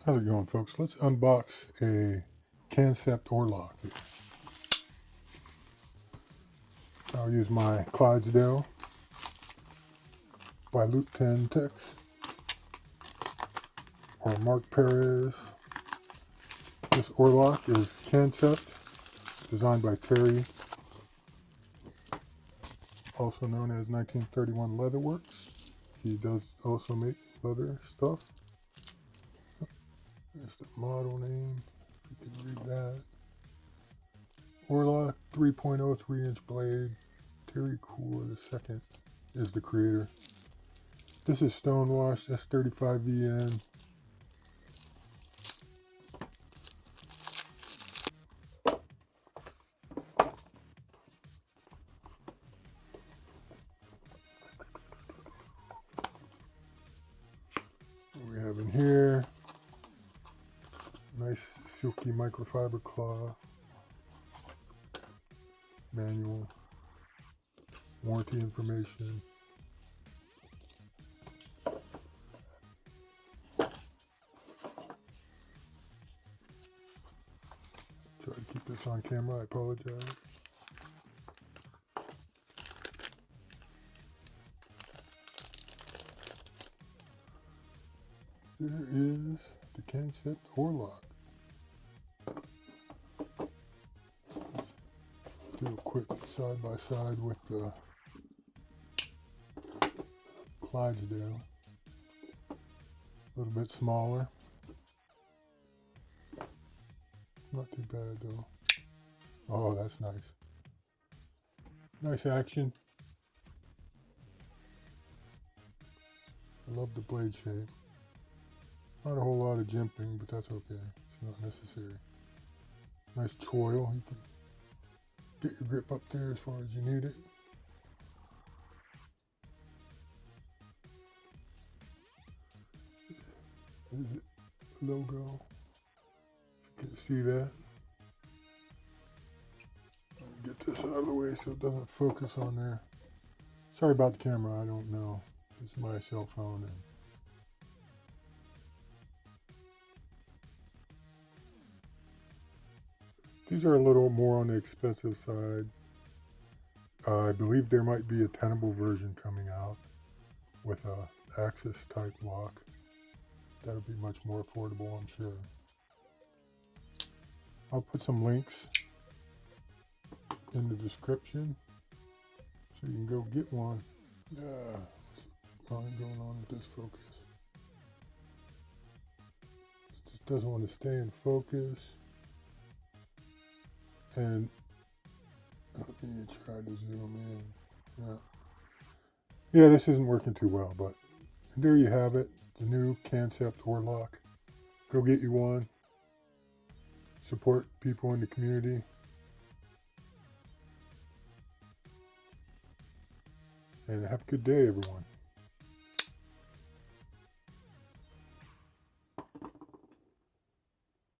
How's it going, folks? Let's unbox a Kansept Orlok. I'll use my Clydesdale by Loop 10 Tex or Mark Perez. This Orlok is Kansept, designed by Terry, also known as 1931 Leatherworks. He does also make leather stuff. There's the model name, if you can read that. Orlok 3.03 inch blade. Terry Cour II is the creator. This is stonewashed S35VN. What we have in here, nice silky microfiber cloth, manual, warranty information. Try to keep this on camera, I apologize. There is the Kansept Orlok. Do a quick side by side with the Clydesdale. A little bit smaller. Not too bad though. Oh, that's nice. Nice action. I love the blade shape. Not a whole lot of jimping, but that's okay. It's not necessary. Nice choil. You can get your grip up there as far as you need it. This is the logo. If you can see that. Get this out of the way so it doesn't focus on there. Sorry about the camera, I don't know. It's my cell phone. And these are a little more on the expensive side. I believe there might be a tenable version coming out with a axis type lock. That'll be much more affordable, I'm sure. I'll put some links in the description so you can go get one. Yeah, what's going on with this focus? It just doesn't want to stay in focus. And let me try to zoom in. Yeah, this isn't working too well, but there you have it. The new Kansept Orlok. Go get you one. Support people in the community. And have a good day, everyone.